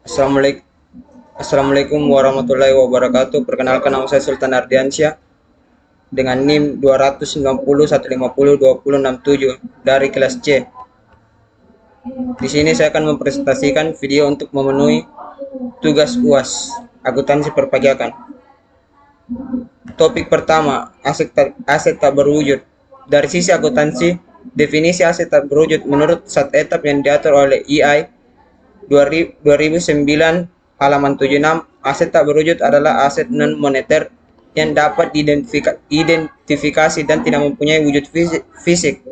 Assalamualaikum, Assalamualaikum warahmatullahi wabarakatuh. Perkenalkan, nama saya Sultan Ardiansyah dengan NIM 290 150 2067 dari kelas C. Di sini saya akan mempresentasikan video untuk memenuhi tugas UAS akuntansi perpajakan. Topik pertama, aset tak berwujud. Dari sisi akuntansi, definisi aset tak berwujud menurut etap yang diatur oleh EI 2009 halaman 76, aset tak berwujud adalah aset non moneter yang dapat diidentifikasi dan tidak mempunyai wujud fisik.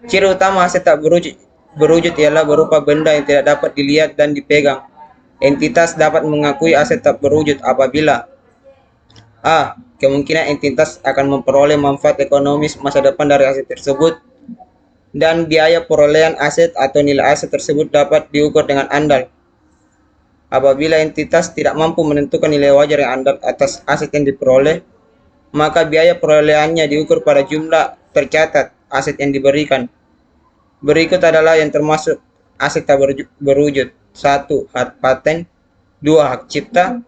Ciri utama aset tak berwujud ialah berupa benda yang tidak dapat dilihat dan dipegang. Entitas dapat mengakui aset tak berwujud apabila A. Kemungkinan entitas akan memperoleh manfaat ekonomis masa depan dari aset tersebut, dan biaya perolehan aset atau nilai aset tersebut dapat diukur dengan andal. Apabila entitas tidak mampu menentukan nilai wajar yang andal atas aset yang diperoleh, maka biaya perolehannya diukur pada jumlah tercatat aset yang diberikan. Berikut adalah yang termasuk aset tak berwujud. 1. Hak paten. 2. Hak cipta.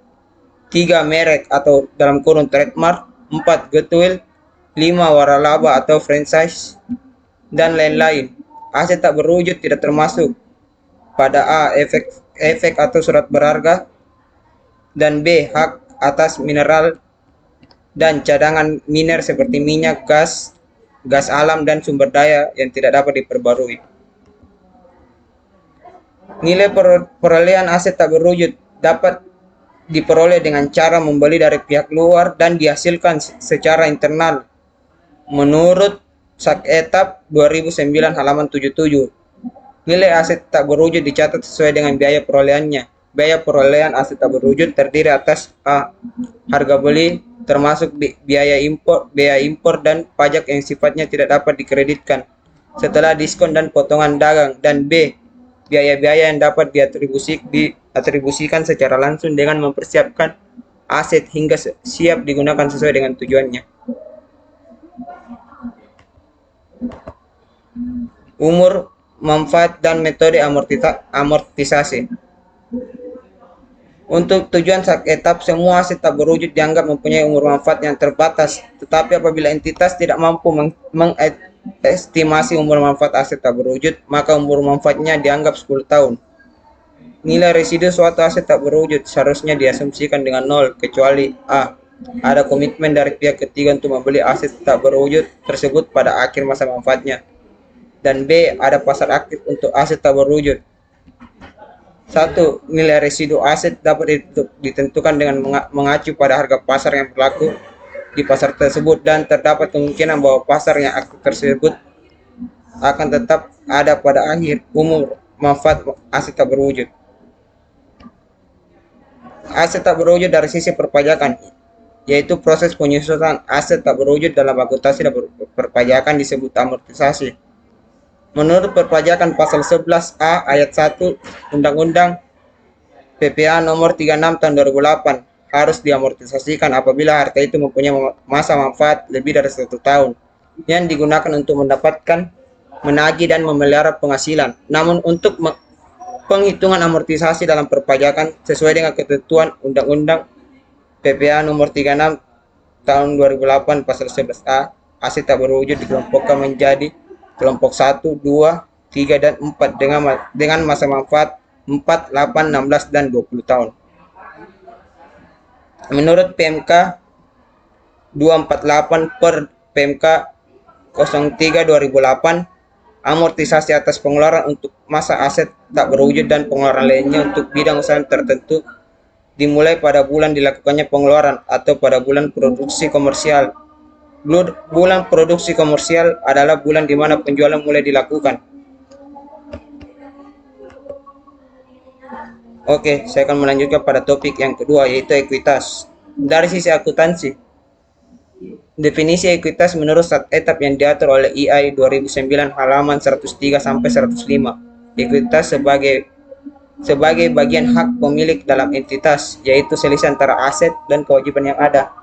3. Merek atau dalam kurung trademark. 4. Goodwill. 5. Waralaba atau franchise, dan lain-lain. Aset tak berwujud tidak termasuk pada A. Efek atau surat berharga, dan B. Hak atas mineral dan cadangan miner seperti minyak, gas alam, dan sumber daya yang tidak dapat diperbarui. Nilai perolehan aset tak berwujud dapat diperoleh dengan cara membeli dari pihak luar dan dihasilkan secara internal menurut etap 2009 halaman 77. Nilai aset tak berwujud dicatat sesuai dengan biaya perolehannya. Biaya perolehan aset tak berwujud terdiri atas A. Harga beli termasuk biaya impor dan pajak yang sifatnya tidak dapat dikreditkan setelah diskon dan potongan dagang, dan B. Biaya-biaya yang dapat diatribusikan secara langsung dengan mempersiapkan aset hingga siap digunakan sesuai dengan tujuannya. Umur, manfaat, dan metode amortisasi. Untuk tujuan etap, semua aset tak berwujud dianggap mempunyai umur manfaat yang terbatas, tetapi apabila entitas tidak mampu mengestimasi umur manfaat aset tak berwujud, maka umur manfaatnya dianggap 10 tahun. Nilai residu suatu aset tak berwujud seharusnya diasumsikan dengan 0, kecuali A. Ada komitmen dari pihak ketiga untuk membeli aset tak berwujud tersebut pada akhir masa manfaatnya, dan B. Ada pasar aktif untuk aset tak berwujud. 1. Nilai residu aset dapat ditentukan dengan mengacu pada harga pasar yang berlaku di pasar tersebut, dan terdapat kemungkinan bahwa pasar yang aktif tersebut akan tetap ada pada akhir umur manfaat aset tak berwujud. Aset tak berwujud dari sisi perpajakan, yaitu proses penyusutan aset tak berwujud dalam akuntansi dan perpajakan disebut amortisasi. Menurut perpajakan pasal 11A ayat 1 Undang-Undang PPA nomor 36 tahun 2008, harus diamortisasikan apabila harta itu mempunyai masa manfaat lebih dari 1 tahun yang digunakan untuk mendapatkan, menagih, dan memelihara penghasilan. Namun untuk penghitungan amortisasi dalam perpajakan sesuai dengan ketentuan Undang-Undang PPA nomor 36 tahun 2008 pasal 11A, aset tak berwujud dikelompokkan menjadi kelompok 1, 2, 3, dan 4 dengan masa manfaat 4, 8, 16, dan 20 tahun. Menurut PMK 248 per PMK 03 2008, amortisasi atas pengeluaran untuk masa aset tak berwujud dan pengeluaran lainnya untuk bidang usaha tertentu dimulai pada bulan dilakukannya pengeluaran atau pada bulan produksi komersial. Bulan produksi komersial adalah bulan di mana penjualan mulai dilakukan. Oke, saya akan melanjutkan pada topik yang kedua, yaitu ekuitas. Dari sisi akuntansi, definisi ekuitas menurut etap yang diatur oleh EI 2009 halaman 103 sampai 105. Ekuitas sebagai bagian hak pemilik dalam entitas, yaitu selisih antara aset dan kewajiban yang ada.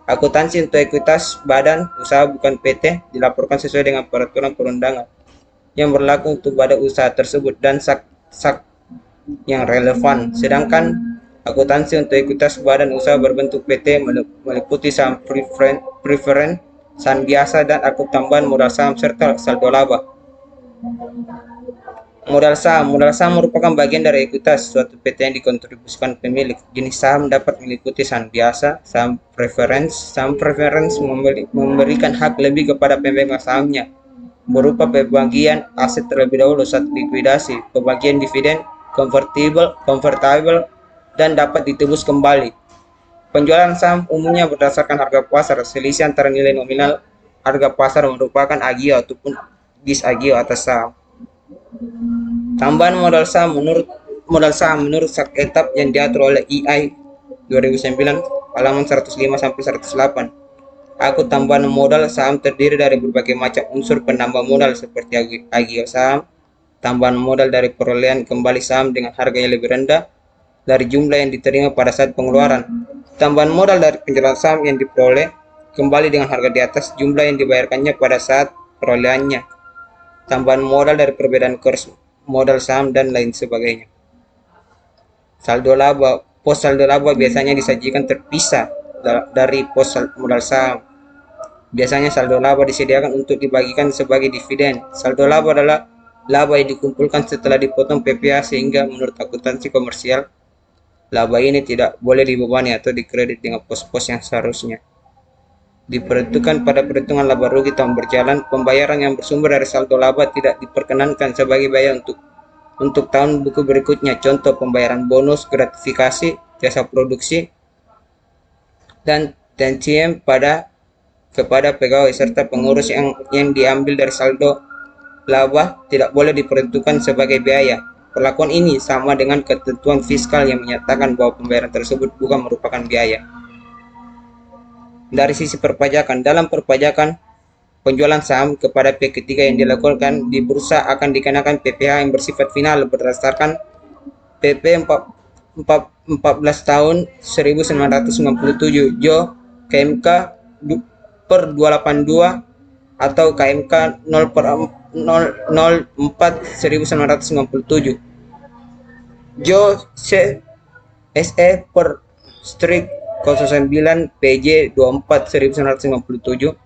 Akuntansi untuk ekuitas badan usaha bukan PT dilaporkan sesuai dengan peraturan perundangan yang berlaku untuk badan usaha tersebut, yang relevan. Sedangkan akuntansi untuk ekuitas badan usaha berbentuk PT meliputi saham preferen, saham biasa, dan akut tambahan modal saham serta saldo laba. Modal saham merupakan bagian dari ekuitas suatu PT yang dikontribusikan pemilik. Jenis saham dapat meliputi saham biasa, saham preference. Saham preference memberikan hak lebih kepada pemegang sahamnya berupa pembagian aset terlebih dahulu saat likuidasi, pembagian dividen, convertible, dan dapat ditebus kembali. Penjualan saham umumnya berdasarkan harga pasar. Selisih antara nilai nominal harga pasar merupakan agio ataupun disagio atas saham. Tambahan modal saham menurut etap yang diatur oleh EI 2009 halaman 105 sampai 108. Akut tambahan modal saham terdiri dari berbagai macam unsur penambah modal seperti agio saham, tambahan modal dari perolehan kembali saham dengan harga yang lebih rendah dari jumlah yang diterima pada saat pengeluaran, tambahan modal dari penjualan saham yang diperoleh kembali dengan harga di atas jumlah yang dibayarkannya pada saat perolehannya, tambahan modal dari perbedaan kurs modal saham, dan lain sebagainya. Saldo laba. Pos saldo laba biasanya disajikan terpisah dari pos modal saham. Biasanya saldo laba disediakan untuk dibagikan sebagai dividen. Saldo laba adalah laba yang dikumpulkan setelah dipotong PPh, sehingga menurut akuntansi komersial, laba ini tidak boleh dibebani atau dikredit dengan pos-pos yang seharusnya diperuntukkan pada perhitungan laba rugi tahun berjalan. Pembayaran yang bersumber dari saldo laba tidak diperkenankan sebagai biaya untuk tahun buku berikutnya. Contoh pembayaran bonus, gratifikasi, jasa produksi, dan tantiem kepada pegawai serta pengurus yang diambil dari saldo laba tidak boleh diperuntukkan sebagai biaya. Perlakuan ini sama dengan ketentuan fiskal yang menyatakan bahwa pembayaran tersebut bukan merupakan biaya. Dari sisi perpajakan, dalam perpajakan penjualan saham kepada pihak ketiga yang dilakukan di bursa akan dikenakan PPh yang bersifat final berdasarkan PP 14 tahun 1997 Jo KMK per 282 atau KMK 0 per 004 1997 Jo SE per strik 09 PJ 24 1997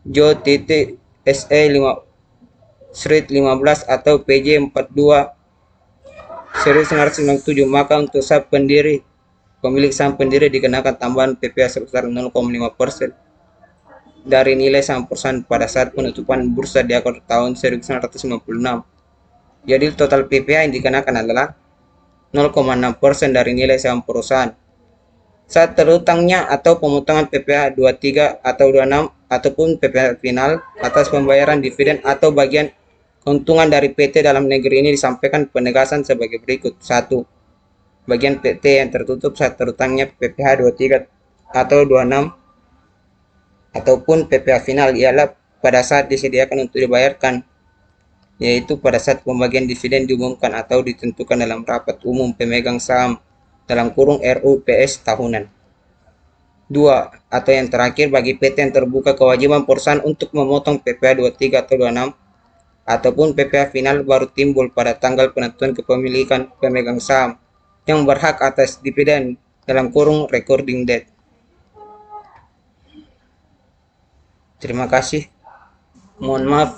Jo titik SE 15 atau PJ 42 1997. Maka untuk saham pendiri, pemilik saham pendiri dikenakan tambahan PPh sebesar 0,5% dari nilai saham perusahaan pada saat penutupan bursa di akhir tahun 1996. Jadi total PPh yang dikenakan adalah 0,6% dari nilai saham perusahaan. Saat terutangnya atau pemotongan PPh 23 atau 26 ataupun PPh final atas pembayaran dividen atau bagian keuntungan dari PT dalam negeri ini disampaikan penegasan sebagai berikut. 1. Bagian PT yang tertutup saat terutangnya PPh 23 atau 26 ataupun PPh final ialah pada saat disediakan untuk dibayarkan, yaitu pada saat pembagian dividen diumumkan atau ditentukan dalam rapat umum pemegang saham dalam kurung RUPS tahunan. 2. Atau yang terakhir, bagi PT yang terbuka kewajiban perusahaan untuk memotong PPh 23 atau 26 ataupun PPh final baru timbul pada tanggal penentuan kepemilikan pemegang saham yang berhak atas dividen dalam kurung recording date. Terima kasih. Mohon maaf